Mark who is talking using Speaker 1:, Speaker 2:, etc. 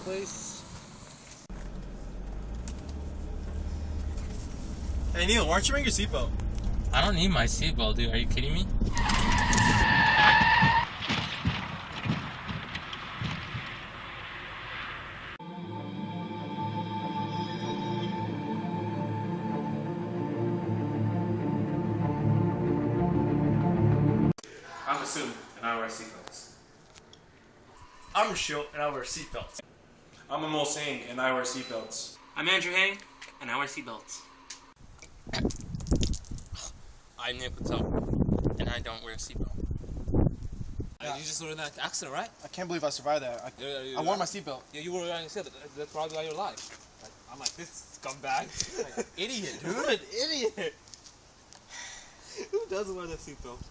Speaker 1: please.
Speaker 2: Hey Neil, why aren't you wearing your seatbelt?
Speaker 1: I don't need my seatbelt, dude. Are you kidding me?
Speaker 3: I'm Asum, and I wear seatbelts.
Speaker 2: I'm Rashil, and I wear seatbelts.
Speaker 3: I'm Amol Singh, and I wear seatbelts.
Speaker 4: I'm Andrew Hang, and I wear seatbelts.
Speaker 1: I'm Nick Patel, and I don't wear a seatbelt. You just were in that accident, right?
Speaker 2: I can't believe I survived that. I wore my seatbelt.
Speaker 1: Yeah, you were wearing a seatbelt. That's probably why you're alive. I'm like, this scumbag. Idiot, dude. Idiot. Who doesn't wear the seatbelt?